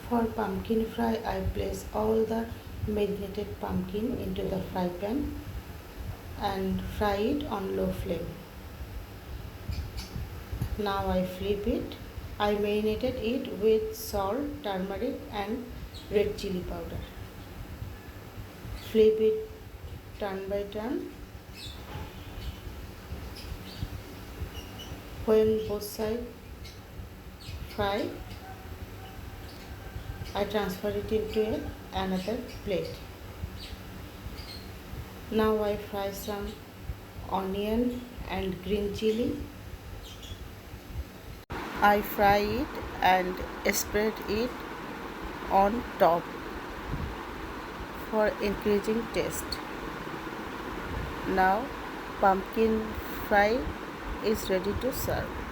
For pumpkin fry, I place all the marinated pumpkin into the fry pan and fry it on low flame. Now I flip it. I marinated it with salt, turmeric and red chili powder. Flip it turn by turn. When both sides fry, I transfer it into another plate. Now I fry some onion and green chili. I fry it and spread it on top for increasing taste. Now pumpkin fry is ready to serve.